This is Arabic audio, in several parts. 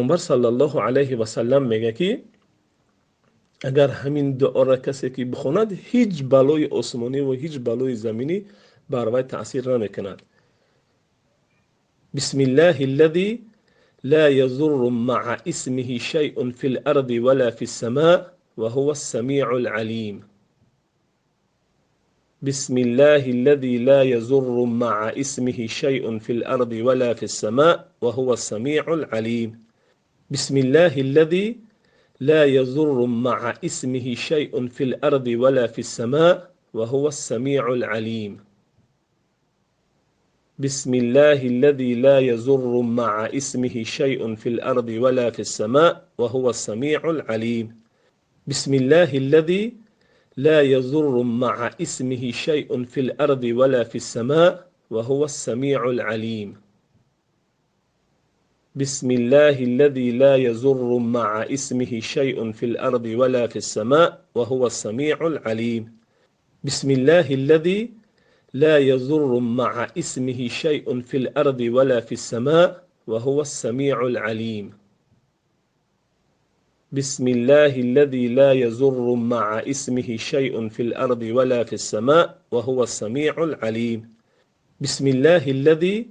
پیامبر صلی الله علیه و سلم میگه که اگر همین دعا را کسی که بخواند هیچ بلای آسمانی و هیچ بلای زمینی بر وی تأثیر نمیکند. بسم الله الذي لا يضر مع اسمه شيء في الأرض ولا في السماء وهو السميع العليم. بسم الله الذي لا يضر مع اسمه شيء في الأرض ولا في السماء وهو السميع العليم. بسم الله الذي لا يضر مع اسمه شيء في الأرض ولا في السماء وهو السميع العليم. بسم الله الذي لا يضر مع اسمه شيء في الأرض ولا في السماء وهو السميع العليم. بسم الله الذي لا يضر مع اسمه شيء في الأرض ولا في السماء وهو السميع العليم. بسم الله الذي لا يضر مع اسمه شيء في الأرض ولا في السماء وهو السميع العليم. بسم الله الذي لا يضر مع اسمه شيء في الأرض ولا في السماء وهو السميع العليم. بسم الله الذي لا يضر مع اسمه شيء في الأرض ولا في السماء وهو السميع العليم. بسم الله الذي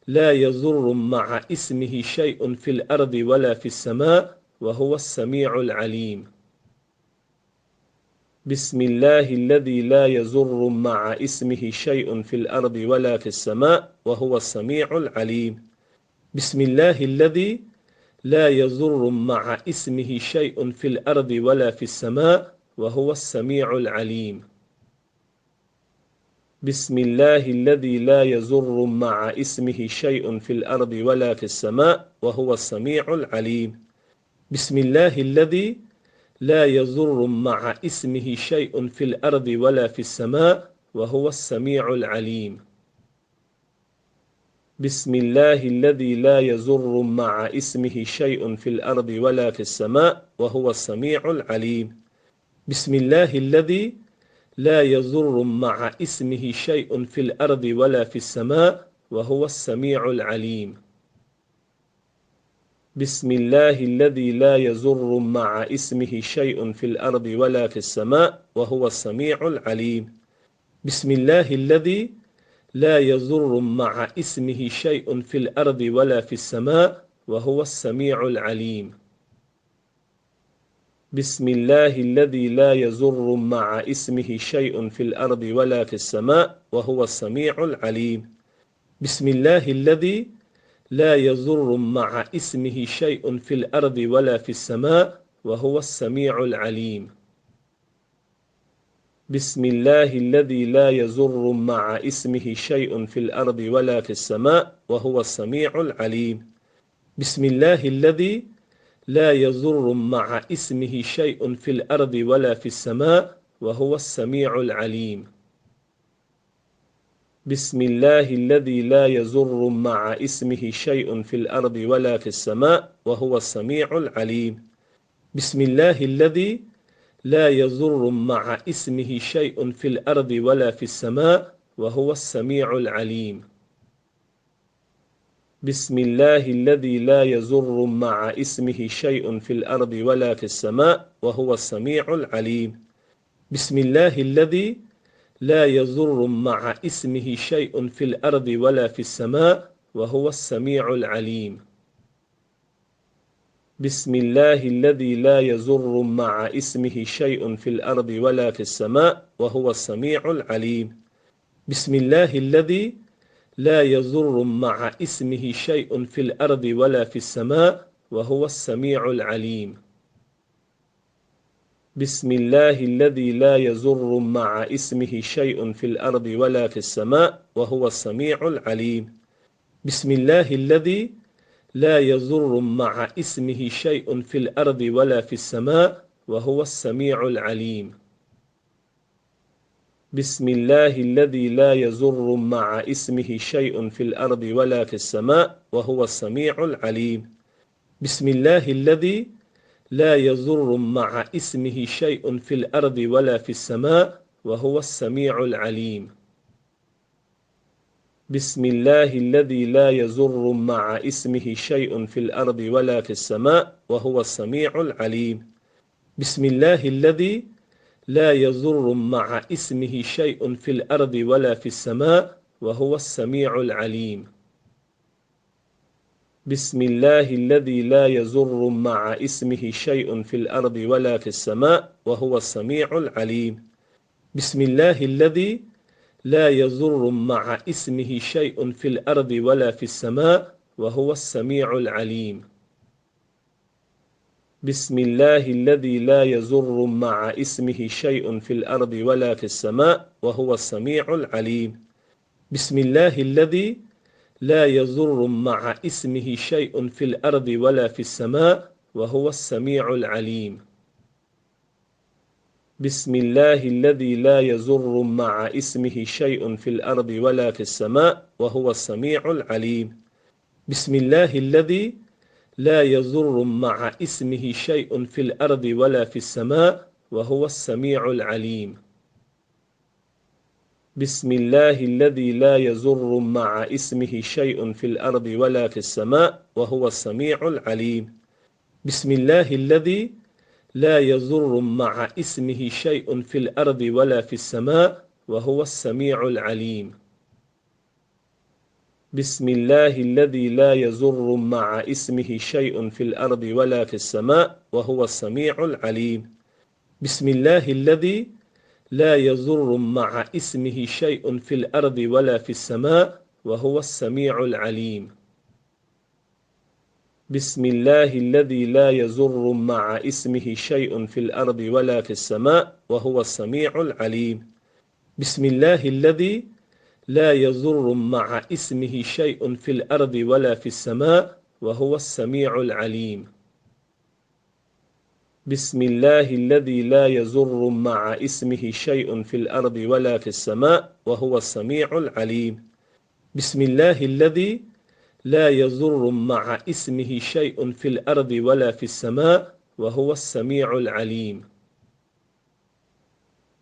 لا يضر مع اسمه شيء في الأرض ولا في السماء وهو السميع العليم. بسم الله الذي لا يضر مع اسمه شيء في الأرض ولا في السماء وهو السميع العليم. بسم الله الذي لا يضر مع اسمه شيء في الأرض ولا في السماء وهو السميع العليم. بسم الله الذي لا يضر مع اسمه شيء في الأرض ولا في السماء وهو السميع العليم. بسم الله الذي لا يضر مع اسمه شيء في الأرض ولا في السماء وهو السميع العليم. بسم الله الذي لا يضر مع اسمه شيء في الأرض ولا في السماء وهو السميع العليم. بسم الله الذي لا يضر مع اسمه شيء في الأرض ولا في السماء وهو السميع العليم. بسم الله الذي لا يضر مع اسمه شيء في الأرض ولا في السماء وهو السميع العليم. بسم الله الذي لا يضر مع اسمه شيء في الأرض ولا في السماء وهو السميع العليم. بسم الله الذي لا يضر مع اسمه شيء في الأرض ولا في السماء وهو السميع العليم. بسم الله الذي لا يضر مع اسمه شيء في الأرض ولا في السماء وهو السميع العليم. بسم الله الذي لا يضر مع اسمه شيء في الأرض ولا في السماء وهو السميع العليم. بسم الله الذي لا يضر مع اسمه شيء في الأرض ولا في السماء وهو السميع العليم. بسم الله الذي لا يضر مع اسمه شيء في الأرض ولا في السماء وهو السميع العليم. بسم الله الذي لا يضر مع اسمه شيء في الأرض ولا في السماء وهو السميع العليم. بسم الله الذي لا يضر مع اسمه شيء في الأرض ولا في السماء وهو السميع العليم. بسم الله الذي لا يضر مع اسمه شيء في الأرض ولا في السماء وهو السميع العليم. بسم الله الذي لا يضر مع اسمه شيء في الأرض ولا في السماء وهو السميع العليم. بسم الله الذي لا يضر مع اسمه شيء في الأرض ولا في السماء وهو السميع العليم. بسم الله الذي لا يضر مع اسمه شيء في الأرض ولا في السماء وهو السميع العليم. بسم الله الذي لا يضر مع اسمه شيء في الأرض ولا في السماء وهو السميع العليم. بسم الله الذي لا يضر مع اسمه شيء في الأرض ولا في السماء وهو السميع العليم. بسم الله الذي لا يضر مع اسمه شيء في الأرض ولا في السماء وهو السميع العليم. بسم الله الذي لا يضر مع اسمه شيء في الأرض ولا في السماء وهو السميع العليم. بسم الله الذي لا يضر مع اسمه شيء في الأرض ولا في السماء وهو السميع العليم. بسم الله الذي لا يضر مع اسمه شيء في الأرض ولا في السماء وهو السميع العليم. بسم الله الذي لا يضر مع اسمه شيء في الأرض ولا في السماء وهو السميع العليم. بسم الله الذي لا يضر مع اسمه شيء في الأرض ولا في السماء وهو السميع العليم. بسم الله الذي لا يضر مع اسمه شيء في الأرض ولا في السماء وهو السميع العليم. بسم الله الذي لا يضر مع اسمه شيء في الأرض ولا في السماء وهو السميع العليم. بسم الله الذي لا يضر مع اسمه شيء في الأرض ولا في السماء وهو السميع العليم. بسم الله الذي لا يضر مع اسمه شيء في الأرض ولا في السماء وهو السميع العليم. بسم الله الذي لا يضر مع اسمه شيء في الأرض ولا في السماء وهو السميع العليم. بسم الله الذي لا يضر مع اسمه شيء في الأرض ولا في السماء وهو السميع العليم. بسم الله الذي لا يضر مع اسمه شيء في الأرض ولا في السماء وهو السميع العليم. بسم الله الذي لا يضر مع اسمه شيء في الأرض ولا في السماء وهو السميع العليم. بسم الله الذي لا يضر مع اسمه شيء في الأرض ولا في السماء وهو السميع العليم. بسم الله الذي لا يضر مع اسمه شيء في الأرض ولا في السماء وهو السميع العليم. بسم الله الذي لا يضر مع اسمه شيء في الأرض ولا في السماء وهو السميع العليم.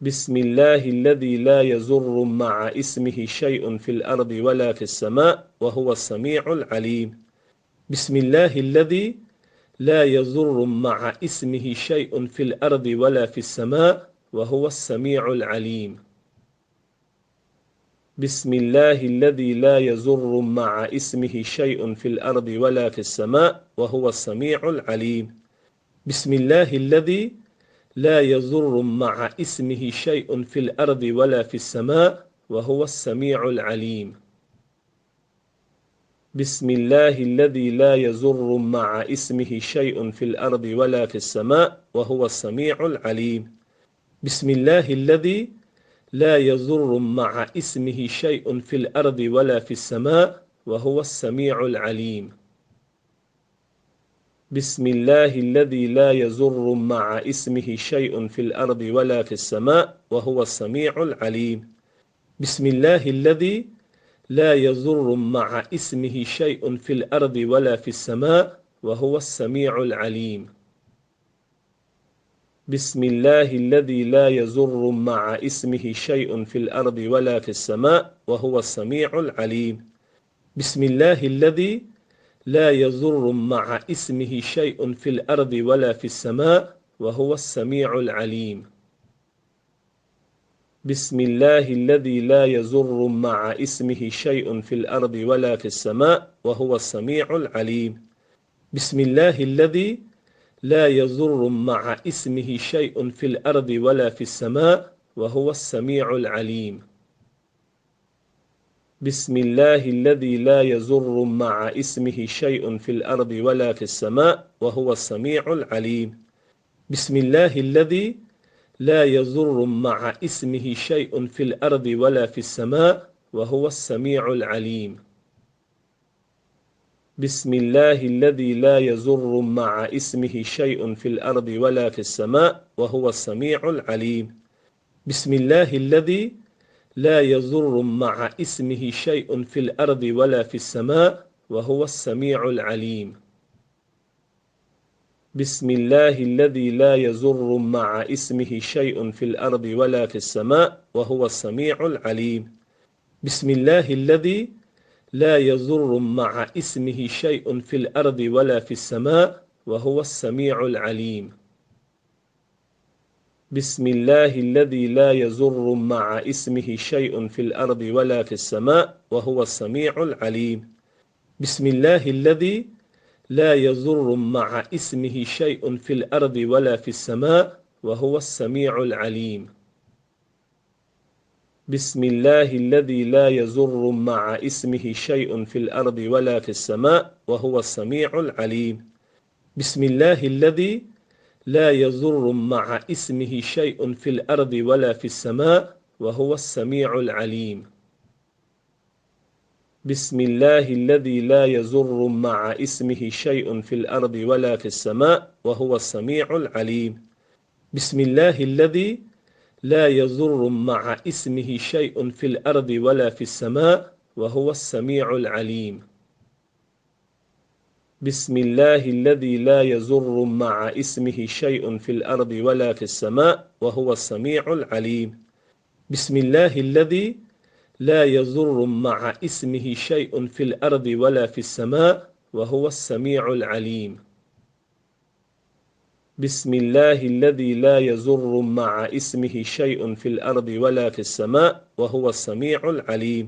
بسم الله الذي لا يضر مع اسمه شيء في الأرض ولا في السماء وهو السميع العليم. بسم الله الذي لا يضر مع اسمه شيء في الأرض ولا في السماء وهو السميع العليم. بسم الله الذي لا يضر مع اسمه شيء في الأرض ولا في السماء وهو السميع العليم. بسم الله الذي لا يضر مع اسمه شيء في الأرض ولا في السماء وهو السميع العليم. بسم الله الذي لا يضر مع اسمه شيء في الأرض ولا في السماء وهو السميع العليم. بسم الله الذي لا يضر مع اسمه شيء في الأرض ولا في السماء وهو السميع العليم. بسم الله الذي لا يضر مع اسمه شيء في الأرض ولا في السماء وهو السميع العليم. بسم الله الذي لا يضر مع اسمه شيء في الأرض ولا في السماء وهو السميع العليم. بسم الله الذي لا يضر مع اسمه شيء في الأرض ولا في السماء وهو السميع العليم. بسم الله الذي لا يضر مع اسمه شيء في الأرض ولا في السماء وهو السميع العليم. بسم الله الذي لا يضر مع اسمه شيء في الأرض ولا في السماء وهو السميع العليم. بسم الله الذي لا يضر مع اسمه شيء في الأرض ولا في السماء وهو السميع العليم. بسم الله الذي لا يضر مع اسمه شيء في الأرض ولا في السماء وهو السميع العليم. بسم الله الذي لا يضر مع اسمه شيء في الأرض ولا في السماء وهو السميع العليم. بسم الله الذي لا يضر مع اسمه شيء في الأرض ولا في السماء وهو السميع العليم. بسم الله الذي لا يضر مع اسمه شيء في الأرض ولا في السماء وهو السميع العليم. بسم الله الذي لا يضر مع اسمه شيء في الأرض ولا في السماء وهو السميع العليم. بسم الله الذي لا يضر مع اسمه شيء في الأرض ولا في السماء وهو السميع العليم. بسم الله الذي لا يضر مع اسمه شيء في الأرض ولا في السماء وهو السميع العليم. بسم الله الذي لا يضر مع اسمه شيء في الأرض ولا في السماء وهو السميع العليم. بسم الله الذي لا يضر مع اسمه شيء في الأرض ولا في السماء وهو السميع العليم. بسم الله الذي لا يضر مع اسمه شيء في الأرض ولا في السماء وهو السميع العليم. بسم الله الذي لا يضر مع اسمه شيء في الأرض ولا في السماء وهو السميع العليم. بسم الله الذي لا يضر مع اسمه شيء في الأرض ولا في السماء وهو السميع العليم. بسم الله الذي لا يضر مع اسمه شيء في الأرض ولا في السماء وهو السميع العليم. بسم الله الذي لا يضر مع اسمه شيء في الأرض ولا في السماء وهو السميع العليم. بسم الله الذي لا يضر مع اسمه شيء في الأرض ولا في السماء وهو السميع العليم.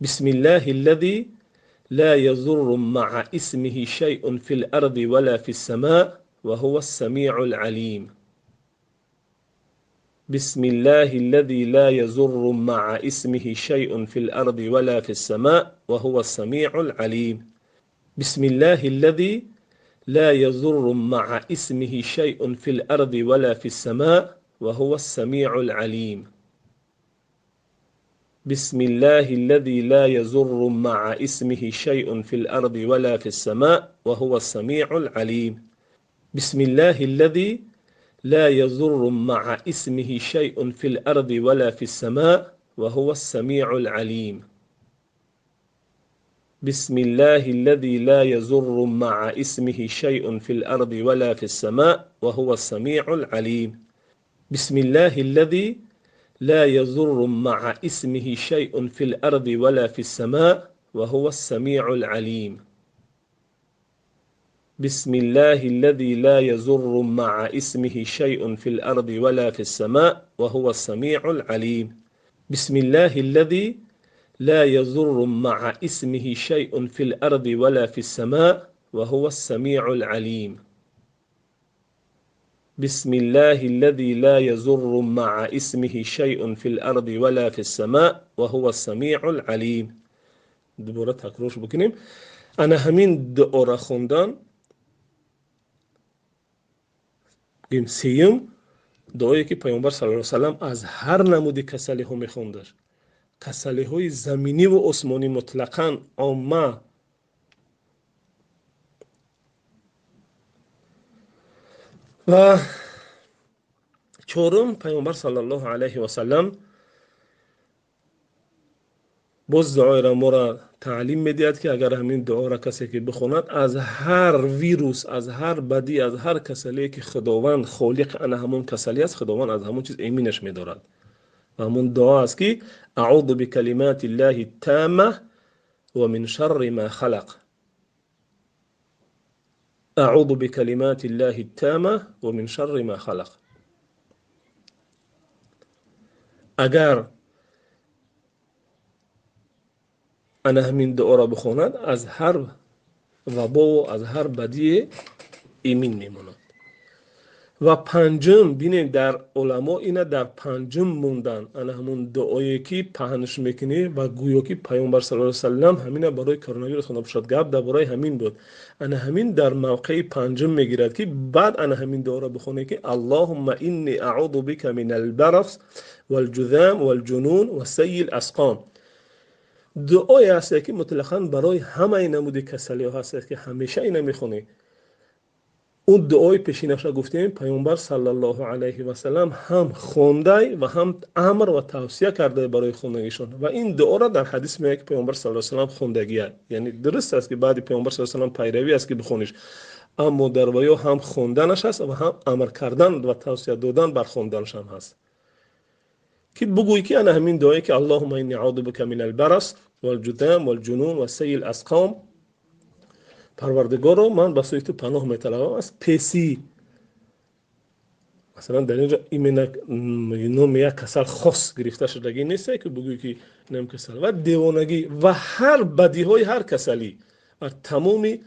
بسم الله الذي لا يضر مع اسمه شيء في الأرض ولا في السماء وهو السميع العليم. بسم الله الذي لا يضر مع اسمه شيء في الأرض ولا في السماء وهو السميع العليم. بسم الله الذي لا يضر مع اسمه شيء في الأرض ولا في السماء وهو السميع العليم. بسم الله الذي لا يضر مع اسمه شيء في الأرض ولا في السماء وهو السميع العليم. بسم الله الذي لا يضر مع اسمه شيء في الأرض ولا في السماء وهو السميع العليم. بسم الله الذي لا يضر مع اسمه شيء في الأرض ولا في السماء وهو السميع العليم. بسم الله الذي لا يضر مع اسمه شيء في الأرض ولا في السماء وهو السميع العليم. بسم الله الذي لا يضر مع اسمه شيء في الأرض ولا في السماء وهو السميع العليم. بسم الله الذي لا يضر مع اسمه شيء في الأرض ولا في السماء وهو السميع العليم. بسم الله الذي لا يضر مع اسمه شيء في الأرض ولا في السماء وهو السميع العليم. دوباره تکرارش بکنیم. انا همین دعا را خوندن گیم سیم دعایی که پیامبر صلی الله علیه و سلم از هر نمودی کسلی ها میخوندش. کسلی های زمینی و آسمانی مطلقاً عامه و چهارم پیامبر صلی الله علیه و سلم باز دعای را ما را تعلیم میدهد که اگر همین دعا را کسی که بخواند از هر ویروس، از هر بدی، از هر کسلی که خداوند خالق آن همون کسلی است، خداوند از همون چیز ایمنش می‌دارد. و همون دعا است که اعوذ بکلمات الله التامه و من شر ما خلق. اعوذ بکلمات الله التامه و من شر ما خلق. اگر انا همین دعا را بخواند از هر وبا و از هر بدی ایمن میماند. و پنجم بینیم در علما اینا در پنجم موندن. انا همون دعایی که پهنش میکنی و گویا که پیامبر صلی الله علیه و سلم همین برای کرونا ویروس خونده شد گپ در برای همین بود. انا همین در موقع پنجم میگیرد که بعد انا همین دعا را بخونه که اللهم انی اعوذ بک من البرص والجذام والجنون وسیء الاسقام. دعایی هست که مطلقاً برای همه نمود کسلی ها هست که همیشه اینا میخونی. اون دعای پیشینش را گفتیم پیامبر صلی الله علیه و سلم هم خونده و هم امر و توصیه کرده برای خوندگیشون و این دعا را در حدیث میگه که پیامبر صلی الله علیه و سلم خوندگیه. یعنی درست است که بعد پیامبر صلی الله علیه و سلم پیروی است که بخونیش، اما در ویا هم خوندنش هست و هم امر کردن و توصیه دادن بر خوندنش هم هست. که بگویی که انا همین دعایی که اللهم انی اعوذ بک من البرص و الجذام و الجنون و سیل اسقام. پروردگارو من به سوی تو پناه میطلبم از پیسی. مثلا در اینجا نام یک کسل خاص گرفته شدگی نیست که بگویی که نام کسل و دیوانگی و هر بدی های هر کسلی و تمامی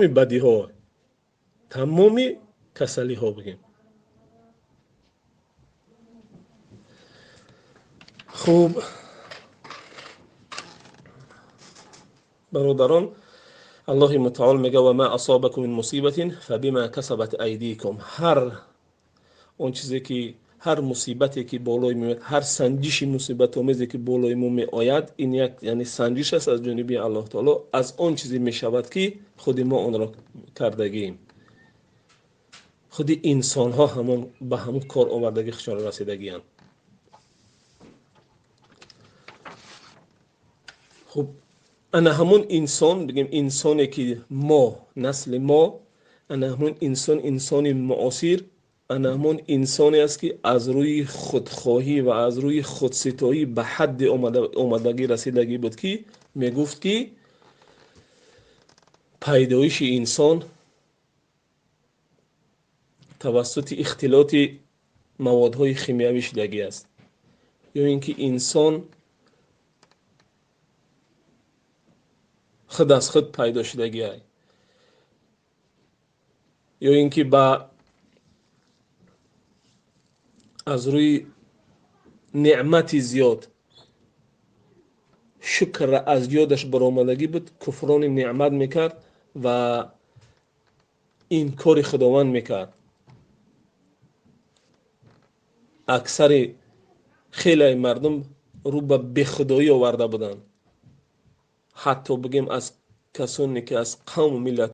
بدی ها، تمامی کسلی ها بگیم. خوب برادران، الله متعال میگه و ما اصابکم من مصیبت فبما کسبت ایدیکم. اون چیزی که هر مصیبتی که بالای میاد، هر سنجش مصیبت آمیزی که بالای ما می آید، این یک یعنی سنجش است از جانب الله تعالی از اون چیزی می شود که خود ما اون را کردگیم. خود انسان ها همون به همون کار آوردگی خشان رسیدگی هستند. خب انا همون انسان بگیم، انسانی که ما نسل ما، انا همون انسان معاصر، انا همون انسانی است که از روی خودخواهی و از روی خودستایی به حد آمدگی رسیدگی بود که میگفت که پیدایش انسان توسط اختلاط موادهای شیمیایی شدگی است، یا اینکه انسان خود از خود پیدا شدگی است، یا اینکه از روی نعمت زیاد شکر از یادش برآمدگی بود، کفران نعمت میکرد و این کار خداوند میکرد. اکثر خیلی مردم رو به بخدایی آورده بودند، حتی بگیم از کسانی که از قوم و ملت